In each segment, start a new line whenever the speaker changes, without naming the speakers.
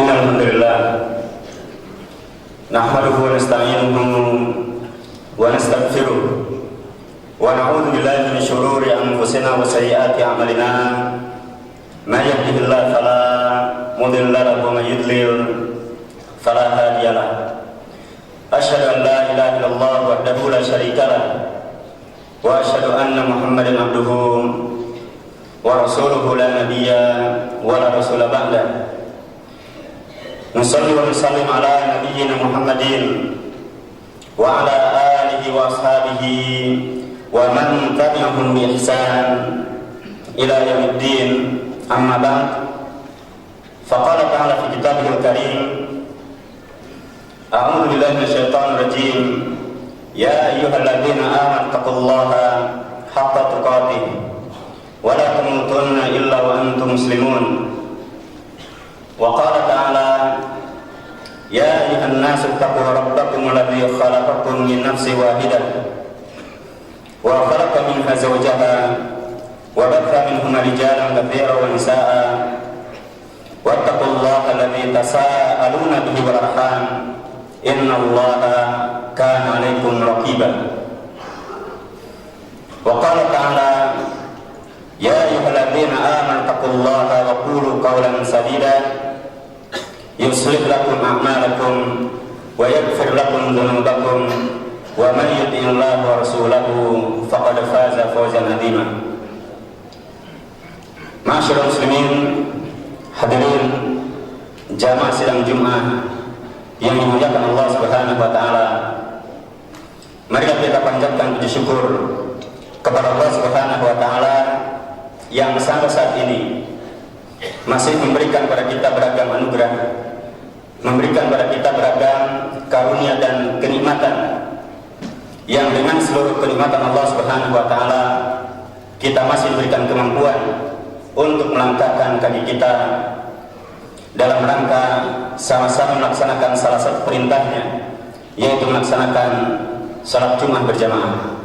Alhamdulillah nahmaduhu wa nasta'inuhu wa nastaghfiruh wa na'udzu billahi min shururi anfusina wa sayyiati a'malina may yahdihillahu fala mudilla lahu wa may yudlil fala hadiya lahu. Asyhadu an la ilaha illallah wahdahu la syarika lah wa asyhadu anna Muhammadan abduhu wa rasuluhu la nabiyya wa la rasula ba'da. Nusalli wa nusallim ala nabiyyina Muhammadin wa ala alihi wa ashabihi wa man tabi'ahum bi ihsan ila yaumiddin. Amma ba'd. Faqala ta'ala fi kitabihil karim, a'udzu billahi minasyaitonir rajim, ya ayyuhalladzina amanu taqullaha haqqa tuqatih wa la tamutunna illa wa antum muslimun. Wa qala ta'ala, ya ayyuhan nasu taqu rabbakum alladzi khalaqakum min nafsin wahidah wa khalaqa minha zawjaha wa batha minhuma rijalan katsiran wa nisaa'a wattaqullaha alladzi tasaaluna bihi wal arham innallaha kana 'alaikum raqiba. Wa qala ta'ala, ya ayyuhalladzina amanu taqullaha wa qulu qawlan sadida yuslih lakum a'malakum wa yaghfir lakum dhunubakum wa man yuti'illaha wa rasulahu faqad faza fawzan 'azima. Ma'asyiral muslimin, hadirin jamaah sidang Jumat yang dimuliakan Allah Subhanahu wa taala. Mari kita panjatkan puji syukur kepada Allah Subhanahu wa taala yang sampai saat ini masih memberikan kepada kita beragam anugerah, memberikan kepada kita beragam karunia dan kenikmatan, yang dengan seluruh kenikmatan Allah Subhanahu wa taala kita masih diberikan kemampuan untuk melangkahkan kaki kita dalam rangka sama-sama melaksanakan salah satu perintahnya, yaitu melaksanakan salat Jumat berjamaah.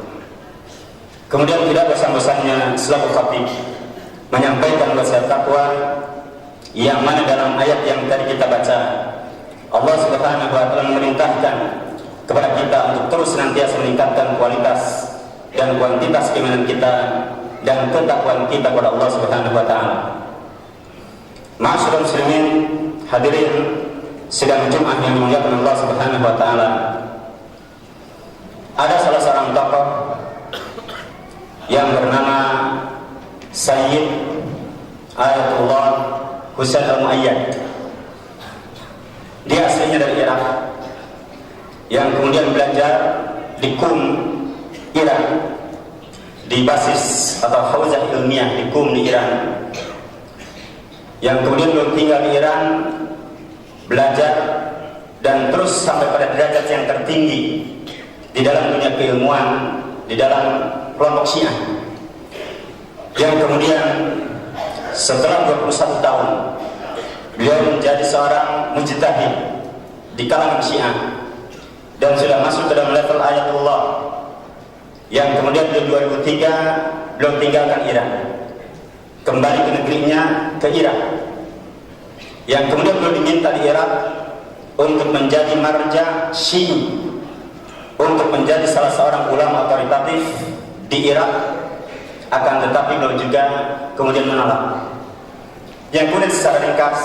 Kemudian tidak bosan-bosannya selaku khatib menyampaikan wasiat takwa yang mana dalam ayat yang tadi kita baca Allah Subhanahu wa taala memerintahkan kepada kita untuk terus senantiasa meningkatkan kualitas dan kuantitas keimanan kita dan ketakwaan kita kepada Allah Subhanahu wa taala. Ma'asyiral muslimin, hadirin sidang Jumat yang dimuliakan Allah Subhanahu wa taala. Ada salah seorang tokoh yang bernama Sayyid Ayatullah Husain Al-Mu'ayyad. Dia aslinya dari Irak, yang kemudian belajar di Qum, Iran, di basis atau hauzah ilmiah di Qum di Iran, yang kemudian belum tinggal di Iran, belajar dan terus sampai pada derajat yang tertinggi di dalam dunia keilmuan, di dalam kelompok Syiah, yang kemudian setelah 21 tahun beliau menjadi seorang mujtahid di kalangan Syiah dan sudah masuk ke dalam level ayatullah, yang kemudian di 2003 beliau tinggalkan Irak, kembali ke negerinya, ke Irak, yang kemudian beliau diminta di Irak untuk menjadi marja Syi'i, untuk menjadi salah seorang ulama otoritatif di Irak. Akan tetapi beliau juga kemudian menolak. Yang kemudian secara ringkas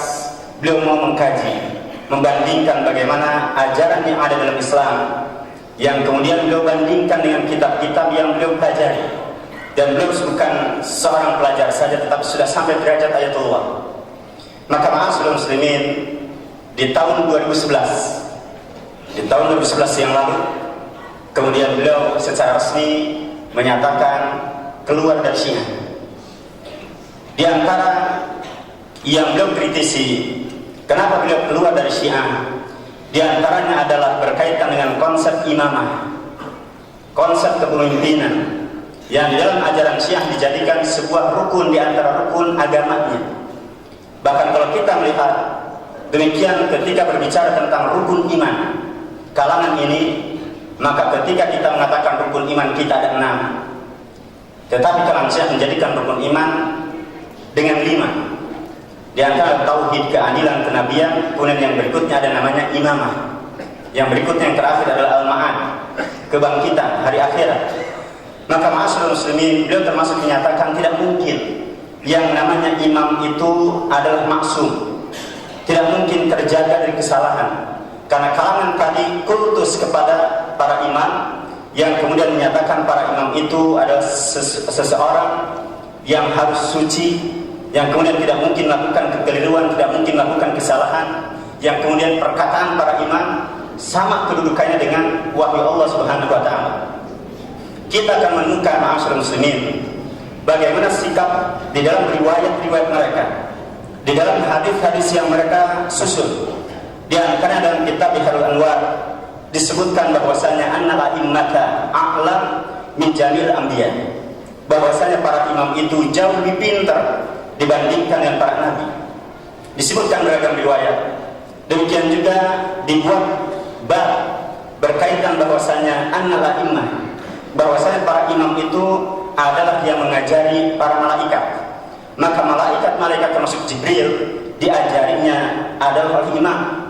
beliau mau mengkaji, membandingkan bagaimana ajaran yang ada dalam Islam, yang kemudian beliau bandingkan dengan kitab-kitab yang beliau pelajari. Dan beliau bukan seorang pelajar saja, tetapi sudah sampai derajat ayatullah. Maka ma'asyiral muslimin, di tahun 2011 yang lalu, kemudian beliau secara resmi menyatakan keluar dari Syiah. Di antara yang beliau kritisi kenapa beliau keluar dari Syiah, di antaranya adalah berkaitan dengan konsep imamah, konsep kepemimpinan, yang di dalam ajaran Syiah dijadikan sebuah rukun di antara rukun agamanya. Bahkan kalau kita melihat demikian ketika berbicara tentang rukun iman kalangan ini, maka ketika kita mengatakan rukun iman kita ada 6, tetapi kalangan Syiah menjadikan rukun iman dengan 5. Di antara tauhid keadilan kenabian, kemudian yang berikutnya ada namanya imamah. Yang berikutnya yang terakhir adalah al-ma'ad, kebangkitan hari akhirat. Maka ma'asyiral muslimin, beliau termasuk menyatakan tidak mungkin yang namanya imam itu adalah maksum, tidak mungkin terjaga dari kesalahan. Karena kalangan tadi kultus kepada para imam, yang kemudian menyatakan para imam itu adalah seseorang yang harus suci, yang kemudian tidak mungkin melakukan kekeliruan, tidak mungkin melakukan kesalahan, yang kemudian perkataan para imam sama kedudukannya dengan wahyu Allah Subhanahu wa taala. Kita akan menemukan ma'asyiral muslimin bagaimana sikap di dalam riwayat-riwayat mereka, di dalam hadis-hadis yang mereka susun. Di antara dalam kitab Biharul Anwar disebutkan bahwasanya annal a'immata a'lam min jamil anbiya, bahwasanya para imam itu jauh lebih pintar dibandingkan dengan para nabi. Disebutkan beragam riwayat. Demikian juga dibuat bab berkaitan bahwasanya annal a'immah, bahwasanya para imam itu adalah yang mengajari para malaikat. Maka malaikat termasuk Jibril diajarinya adalah al-imam.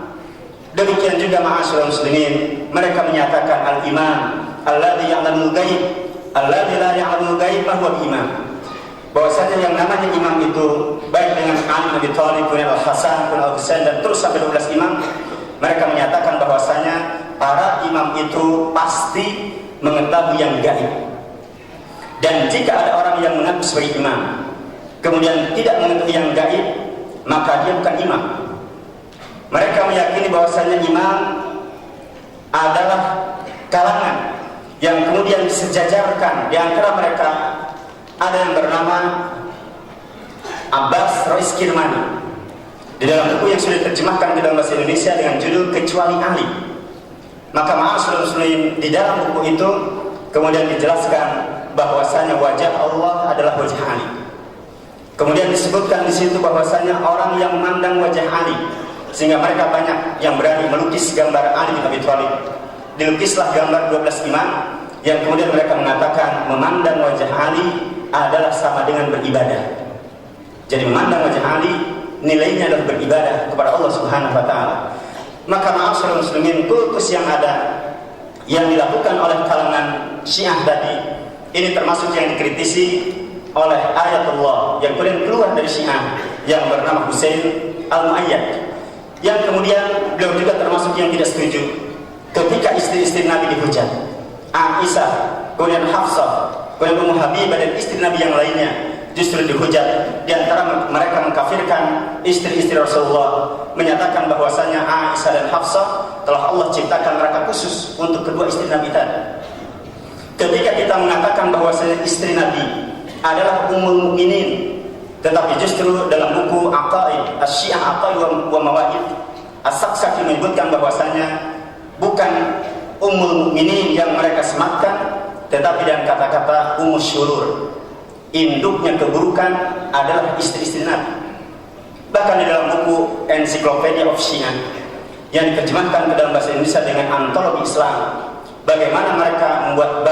Demikian juga ma'asyiral muslimin, mereka menyatakan al-imam alladzi ya'lamul ghaib alladzi la ya'lamul ghaib fa huwa imam. Bahwasanya yang namanya imam itu baik dengan Ali bin Abi Thalib, Al-Hasan, Al-Husain dan terus sampai 12 imam, mereka menyatakan bahwasanya para imam itu pasti mengetahui yang gaib. Dan jika ada orang yang mengaku sebagai imam kemudian tidak mengetahui yang gaib, maka dia bukan imam. Mereka meyakini bahwasanya imam adalah kalangan yang kemudian disejajarkan. Di antara mereka ada yang bernama Abbas Rois Kirmani. Di dalam buku yang sudah diterjemahkan ke dalam bahasa Indonesia dengan judul Kecuali Ali. Maka ma'asyiral muslimin, di dalam buku itu kemudian dijelaskan bahwasanya wajah Allah adalah wajah Ali. Kemudian disebutkan di situ bahwasanya orang yang memandang wajah Ali, sehingga mereka banyak yang berani melukis gambar Ali bin Abi Thalib. Dilukislah gambar 12 imam yang kemudian mereka mengatakan memandang wajah Ali adalah sama dengan beribadah. Jadi memandang wajah Ali nilainya adalah beribadah kepada Allah Subhanahu wa taala. Maka ma'asyiral muslimin, kultus yang ada yang dilakukan oleh kalangan Syiah tadi ini termasuk yang dikritisi oleh Ayatullah yang kemudian keluar dari Syiah yang bernama Husain Al-Mu'ayyad, yang kemudian beliau juga termasuk yang tidak setuju ketika istri-istri Nabi dihujat. Aisyah, kemudian Hafsah, kemudian Ummu Habibah dan istri Nabi yang lainnya justru dihujat. Di antara mereka mengkafirkan istri-istri Rasulullah, menyatakan bahwasanya Aisyah dan Hafsah telah Allah ciptakan mereka khusus untuk kedua istri Nabi tadi. Ketika kita mengatakan bahwasanya istri Nabi adalah Ummul Mukminin, tetapi justru dalam buku Aqaid Asy-Syiah Aqaid wa Mawaid As-Saksaki menyebutkan bahwasanya bukan Ummul Mukminin yang mereka sematkan, tetapi dengan kata-kata Ummus Syurur, induknya keburukan adalah istri-istri Nabi. Bahkan di dalam buku Encyclopedia of Syiah yang diterjemahkan ke dalam bahasa Indonesia dengan Antologi Islam, bagaimana mereka membuat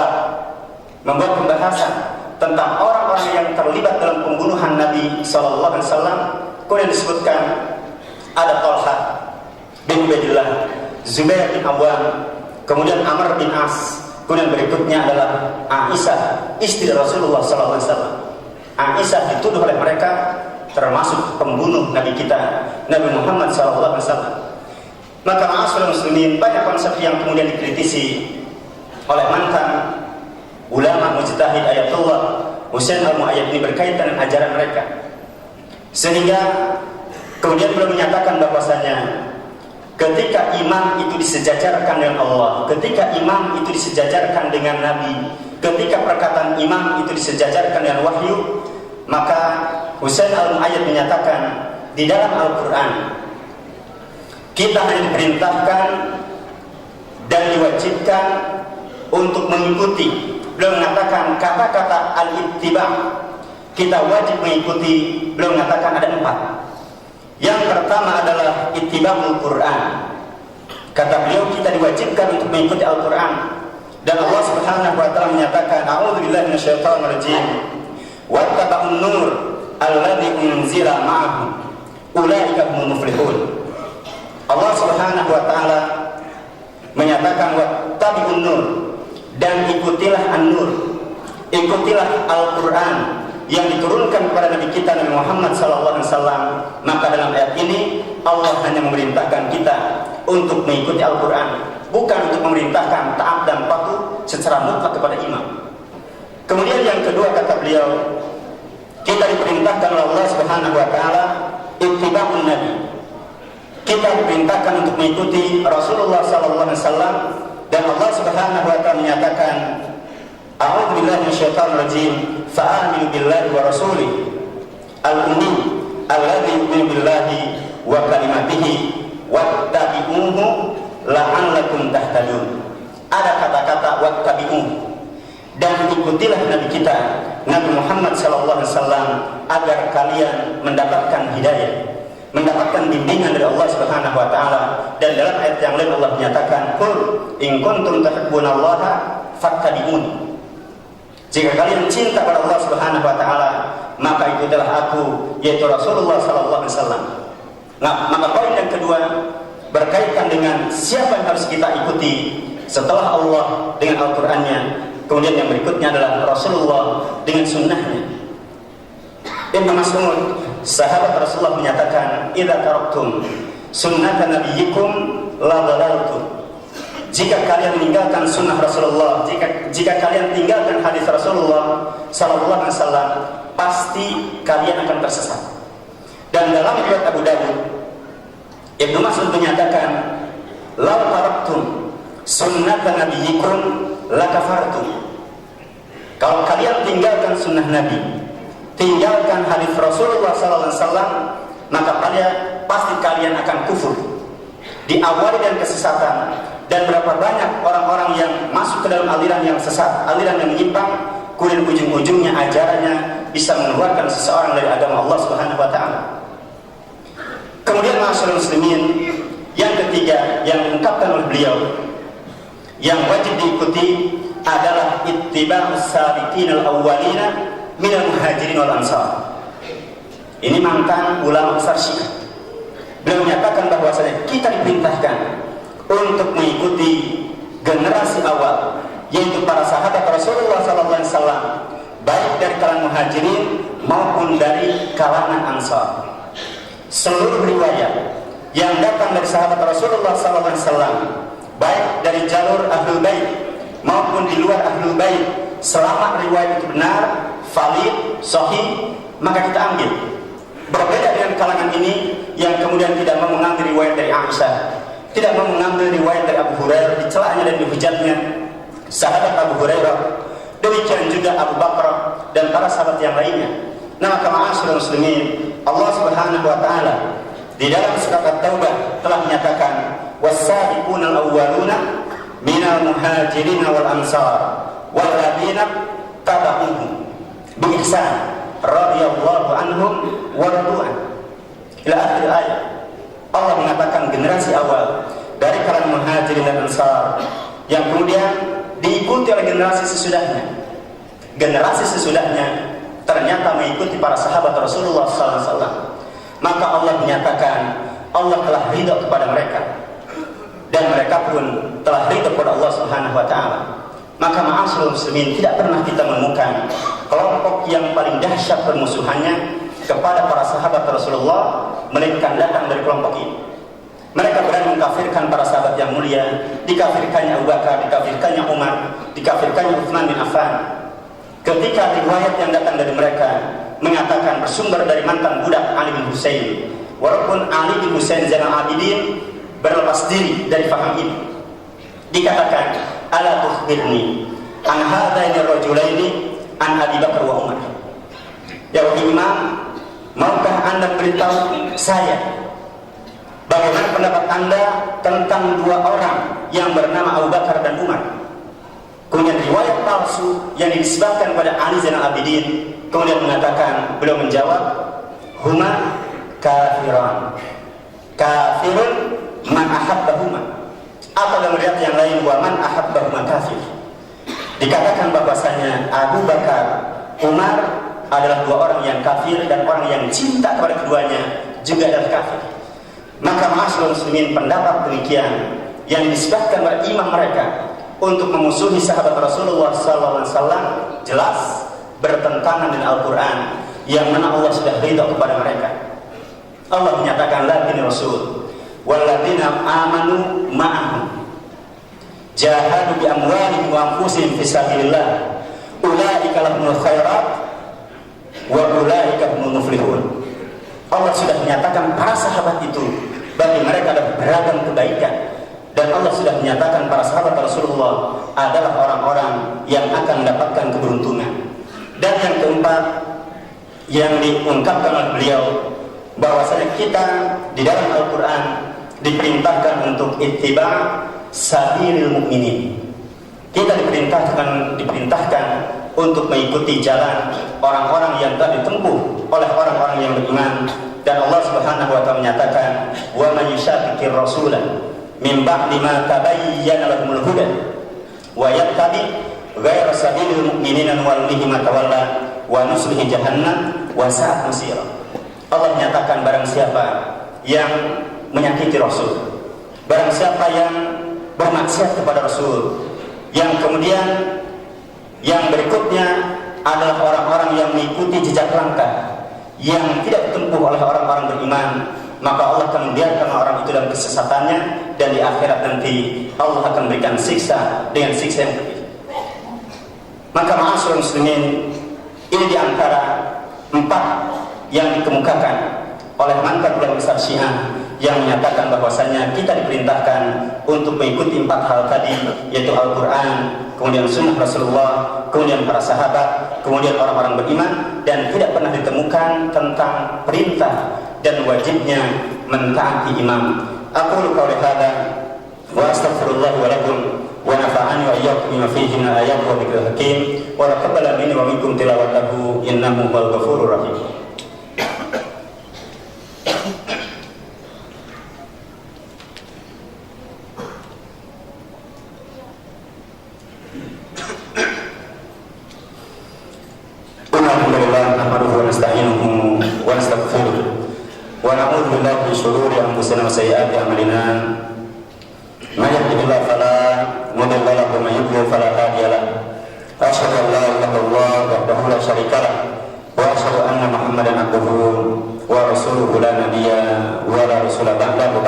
pembahasan tentang orang-orang yang terlibat dalam pembunuhan Nabi SAW. Kemudian disebutkan ada Thalhah bin Ubaidillah, Zubair bin Awwam, kemudian Amr bin As, kemudian berikutnya adalah Aisyah istri Rasulullah SAW. Aisyah dituduh oleh mereka termasuk pembunuh Nabi kita Nabi Muhammad SAW. Maka ma'asyiral muslimin, banyak konsep yang kemudian dikritisi oleh mantan ulama mujtahid Ayatullah Husain Al-Mu'ayyad ini berkaitan dengan ajaran mereka, sehingga kemudian beliau menyatakan bahwasanya ketika imam itu disejajarkan dengan Allah, ketika imam itu disejajarkan dengan Nabi, ketika perkataan imam itu disejajarkan dengan wahyu, maka Husain Al-Mu'ayyad menyatakan di dalam Al-Quran kita hanya diperintahkan dan diwajibkan untuk mengikuti. Beliau mengatakan kata-kata al-ittiba' kita wajib mengikuti. Beliau mengatakan ada 4. Yang pertama adalah ittiba'ul Quran. Kata beliau kita diwajibkan untuk mengikuti Al-Quran. Dan Allah Subhanahu wa taala menyatakan a'udzubillahi minasyaitonir rajim wattaba'un nur alladzi unzila ma'ahu ulaika humul muflihun. Allah Subhanahu wa taala menyatakan wattabi'un nur, dan ikutilah an-nur, ikutilah Al-Qur'an yang diturunkan kepada Nabi kita Nabi Muhammad sallallahu alaihi wasallam. Maka dalam ayat ini Allah hanya memerintahkan kita untuk mengikuti Al-Qur'an, bukan untuk memerintahkan taat dan patuh secara mutlak kepada imam. Kemudian yang kedua kata beliau, kita diperintahkan oleh Allah Subhanahu wa taala ittiba'un nabi. Kita diperintahkan untuk mengikuti Rasulullah sallallahu alaihi wasallam, dan Allah Subhanahu wa taala menyatakan a'udzu billahi minasyaitonir rajim fa'aminu billahi wa rasulih al-ummi alladzi yu'minu billahi wa kalimatihi wattabi'uhu la'allakum tahtadun. Ada kata-kata wattabi'uhu, dan ikutilah Nabi kita Nabi Muhammad sallallahu alaihi wasallam agar kalian mendapatkan hidayah, mendapatkan bimbingan dari Allah Subhanahu wa taala. Dan dalam ayat yang lain Allah menyatakan qul in kuntum tuhibbunallaha fattabi'un. Jika kalian cinta pada Allah Subhanahu wa taala, maka ikutilah aku, yaitu Rasulullah sallallahu alaihi wasallam. Nah, maka poin yang kedua berkaitan dengan siapa yang harus kita ikuti setelah Allah dengan Al-Qur'annya. Kemudian yang berikutnya adalah Rasulullah dengan sunnahnya. Ibnu Mas'ud, sahabat Rasulullah, menyatakan idza taraktum sunnata nabiyyikum la dhalaltum. Jika kalian meninggalkan sunnah Rasulullah, jika kalian tinggalkan hadis Rasulullah sallallahu alaihi wasallam, pasti kalian akan tersesat. Dan dalam riwayat Abu Dawud, Ibnu Mas'ud menyatakan la taraktum sunnata nabiyyikum lakafartum. Kalau kalian tinggalkan sunnah Nabi, tinggalkan hadis Rasulullah sallallahu alaihi wasallam, maka pasti kalian akan kufur, diawali dengan kesesatan. Dan berapa banyak orang-orang yang masuk ke dalam aliran yang sesat, aliran yang menyimpang, kemudian ujung-ujungnya ajarannya bisa mengeluarkan seseorang dari agama Allah Subhanahu wa taala. Kemudian ma'asyiral muslimin, yang ketiga yang diungkapkan oleh beliau yang wajib diikuti adalah ittiba'us sabiqin al-awwalina minal muhajirin wal ansar. Ini mantan ulama besar Syiah. Beliau menyatakan bahwasanya kita diperintahkan untuk mengikuti generasi awal, yaitu para sahabat Rasulullah sallallahu alaihi wasallam, baik dari kalangan muhajirin maupun dari kalangan ansar. Seluruh riwayat yang datang dari sahabat Rasulullah sallallahu alaihi wasallam, baik dari jalur Ahlul Bait maupun di luar Ahlul Bait, selama riwayat itu benar, valid, sahih, maka kita ambil. Berbeda dengan kalangan ini yang kemudian tidak mau mengambil riwayat dari Aisyah, tidak mau mengambil riwayat dari Abu Hurairah, dicelanya dan dihujatnya sahabat Abu Hurairah, demikian juga Abu Bakar dan para sahabat yang lainnya. Nah, maka ma'asyiral muslimin, Allah Subhanahu wa taala di dalam surat At-Taubah telah menyatakan was-sabiqunal awwaluna minal muhajirin wal ansar wal ladzina tabauhum bi ihsan radhiyallahu anhum wa radu'an ila akhir ayat. Allah mengatakan generasi awal dari kalangan muhajirin dan ansar yang kemudian diikuti oleh generasi sesudahnya. Generasi sesudahnya ternyata mengikuti para sahabat Rasulullah SAW. Maka Allah menyatakan Allah telah ridha kepada mereka dan mereka pun telah ridha kepada Allah Subhanahu wa taala. Maka ma'asyiral muslimin, tidak pernah kita menemukan kelompok yang paling dahsyat permusuhannya kepada para sahabat Rasulullah melainkan datang dari kelompok ini. Mereka berani mengkafirkan para sahabat yang mulia, dikafirkannya Abu Bakar, dikafirkannya Umar, dikafirkannya Utsman bin Affan. Ketika riwayat yang datang dari mereka mengatakan bersumber dari mantan budak Ali bin Husain, walaupun Ali bin Husain Zainal Abidin berlepas diri dari paham ini, dikatakan ala tukhbirni an hadaini rajulaini an Abi Bakar wa Umar. Ya wahai Imam, maukah Anda beritahu saya bagaimana pendapat Anda tentang dua orang yang bernama Abu Bakar dan Umar? Kemudian riwayat palsu yang disebabkan pada Ali Zainal Abidin, kemudian mengatakan, beliau menjawab, huma kafiran, kafirun man ahabbahuma. Atau dalam riwayat yang lain, wa man ahabbahuma kafir. Dikatakan bahwasanya Abu Bakar, Umar adalah dua orang yang kafir, dan orang yang cinta kepada keduanya juga adalah kafir. Maka ma'asyiral muslimin, pendapat demikian yang disebutkan oleh imam mereka untuk memusuhi sahabat Rasulullah SAW jelas bertentangan dengan Al-Quran yang mana Allah sudah ridha kepada mereka. Allah menyatakan lakin Rasul walladzina amanu ma'ahu jahadu bi amwalihim wa anfusihim fisabilillah ulaika lahumul khairat wa ulaika humul muflihun. Allah sudah menyatakan para sahabat itu bagi mereka ada beragam kebaikan, dan Allah sudah menyatakan para sahabat Rasulullah adalah orang-orang yang akan mendapatkan keberuntungan. Dan yang keempat yang diungkapkan oleh beliau, bahwasanya kita di dalam Al-Quran diperintahkan untuk ittiba sabilil mu'minin. Kita diperintahkan untuk mengikuti jalan orang-orang yang telah ditempuh oleh orang-orang yang beriman. Dan Allah Subhanahu wa taala menyatakan, "Wa man yushaqiqir rasula min ba'di ma tabayyana lahumul huda wa yattabi ghayra sabilil mu'minina nuwallihi ma tawalla wa nuslihi jahannam wa sa'at masira." Allah menyatakan barang siapa yang menyakiti Rasul, barang siapa yang bermaksiat kepada Rasul, yang kemudian yang berikutnya adalah orang-orang yang mengikuti jejak langkah yang tidak ditempuh oleh orang-orang beriman, maka Allah akan membiarkan orang itu dalam kesesatannya, dan di akhirat nanti Allah akan berikan siksa dengan siksa yang pedih. Maka ma'asyiral muslimin, ini diantara 4 yang dikemukakan oleh mantan ulama besar Syiah yang menyatakan bahwasanya kita diperintahkan untuk mengikuti 4 hal tadi, yaitu Al-Quran, kemudian sunnah Rasulullah, kemudian para sahabat, kemudian orang-orang beriman, dan tidak pernah ditemukan tentang perintah dan wajibnya mentaati imam. Aqulu qouli hadza wa astaghfirullah wa lakum wa nafa'ani wa iyyakum bima fihi min ayati wa dzikril hakim wa taqabbala minni wa minkum tilawatahu innahu huwal ghafurur rahim. Alhamdulillah nahmaduhu wa nasta'inuhu wa nastaghfiruh wa na'udzu billahi min shururi anfusina wa sayyiati a'malina. May yahdihillahu fala mudilla lahu wa may yudlil fala hadiya lahu. Asyhadu an la ilaha illallah wahdahu la syarika lahu wa asyhadu anna Muhammadan abduhu wa rasuluhu la nabiyya wa la rasula ba'dahu.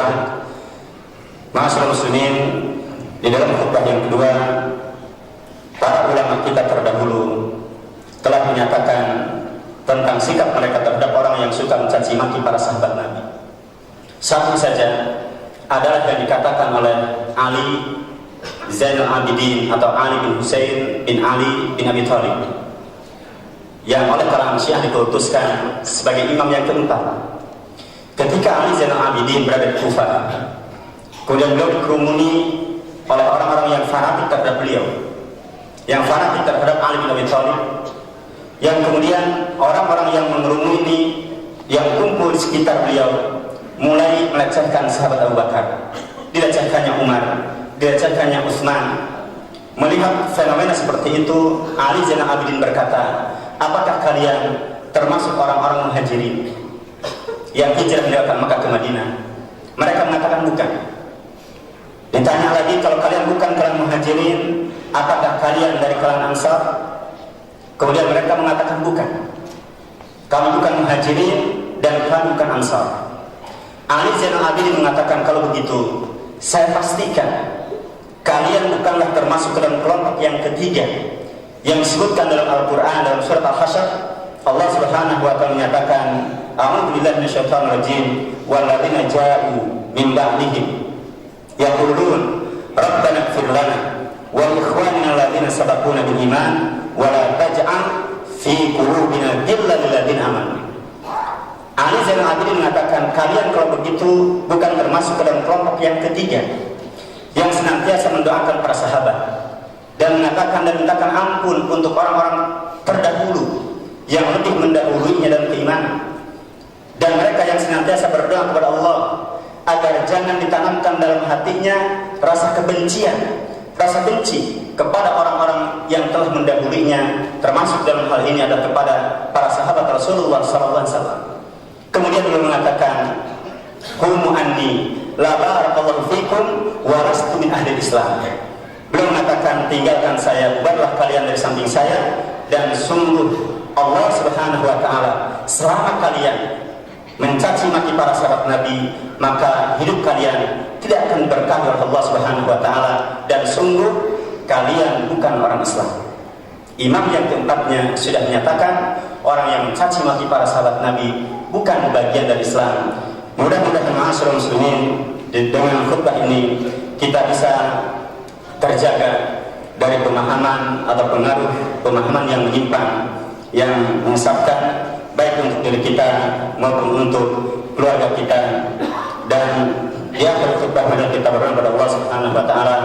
Ma'asyiral muslimin, di dalam khutbah yang kedua, para ulama kita terdahulu telah menyatakan tentang sikap mereka terhadap orang yang suka mencaci maki para sahabat Nabi. Satu saja adalah yang dikatakan oleh Ali Zainal Abidin atau Ali bin Husain bin Ali bin Abi Thalib, yang oleh kalangan Syiah dikutuskan sebagai imam yang keempat. Ketika Ali Zainal Abidin berada di Kufah, kemudian beliau dikerumuni oleh orang-orang yang fanatik terhadap beliau, yang fanatik terhadap Ali bin Abi Thalib, yang kemudian orang-orang yang mengerumuni ini yang kumpul di sekitar beliau mulai melecehkan sahabat Abu Bakar, dilecehkannya Umar, dilecehkannya Utsman. Melihat fenomena seperti itu, Ali Zainal Abidin berkata, apakah kalian termasuk orang-orang muhajirin yang hijrah meninggalkan Makkah ke Madinah? Mereka mengatakan bukan. Ditanya lagi, kalau kalian bukan kalangan muhajirin, apakah kalian dari kalangan Ansar? Kemudian mereka mengatakan bukan, kami bukan muhajirin dan kami bukan Ansar. Ali Zainal Abidin mengatakan, kalau begitu saya pastikan kalian bukanlah termasuk ke dalam kelompok yang ketiga yang disebutkan dalam Al-Quran, dalam surat Al-Hasyr. Allah Subhanahu wa taala menyatakan, a'udzu billahi minasyaitonir rajim, walladzina ja'u min ba'dihim yaqulun rabbana ighfir lana wa li ikhwanina alladzina sabaquna bil iman wala taj'al fi qulubina ghillan lil ladzina amanu. Ali Zainal Abidin mengatakan, kalian kalau begitu bukan termasuk ke dalam kelompok yang ketiga yang senantiasa mendoakan para sahabat dan mengatakan dan mintakan ampun untuk orang-orang terdahulu yang lebih mendahuluinya dalam keimanan, dan mereka yang senantiasa berdoa kepada Allah agar jangan ditanamkan dalam hatinya rasa kebencian, rasa benci kepada orang-orang yang telah mendahuluinya, termasuk dalam hal ini adalah kepada para sahabat Rasulullah SAW. Kemudian beliau mengatakan, "Qumu anni la barakallahu fikum wa lastu min ahli Islam." Beliau mengatakan, tinggalkan saya, bubarlah kalian dari samping saya, dan sungguh Allah Subhanahu wa taala, selama kalian mencaci maki para sahabat Nabi, maka hidup kalian tidak akan berkah oleh Allah Subhanahu wa taala, dan sungguh kalian bukan orang Islam. Imam yang keempatnya sudah menyatakan orang yang mencaci maki para sahabat Nabi bukan bagian dari Islam. Mudah-mudahan ma'asyiral muslimin, dengan khutbah ini kita bisa terjaga dari pemahaman atau pengaruh pemahaman yang menyimpang, yang menyesatkan baik untuk diri kita maupun untuk keluarga kita. Dan di akhir khutbah mari kita berdoa kepada Allah Subhanahu wa taala,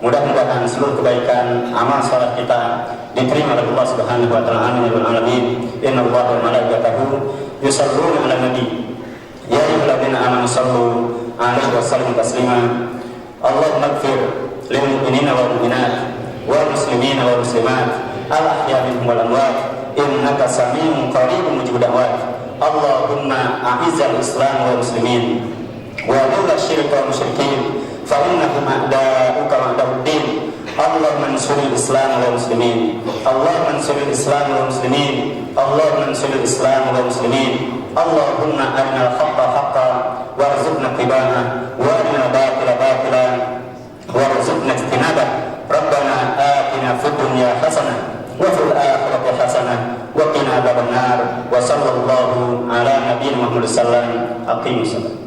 mudah-mudahan seluruh kebaikan amal salat kita diterima oleh Allah Subhanahu wa taala. Amin ya rabbal alamin. Innallaha wa malaikatahu yusholluna 'alan nabi ya ayyuhalladzina amanu shallu 'alaihi wa sallimu taslima. Allahumma ighfir lil mu'minina wal mu'minat wal muslimina wal muslimat al ahya'i minhum wal amwat innaka sami'un qaribun mujibud da'wat. Allahumma a'izzal islam wal muslimin wa dhilla syirka wal musyrikin fa innahum a'da'uka wa'da'uddin. Allahumma ansuril islam wal muslimin, Allahumma ansuril islam wal muslimin, Allahumma ansuril islam wal muslimin. Allahumma arinal haqqa haqqan warzuqna ittiba'ah wa arinal batila batilan warzuqna ijtinabah. Rabbana atina fid dunya hasanah wa fil akhirati hasanah wa qina adzabannar. Wa sallallahu ala nabiyina Muhammad sallallahu alaihi wasallam. Aqimus salat.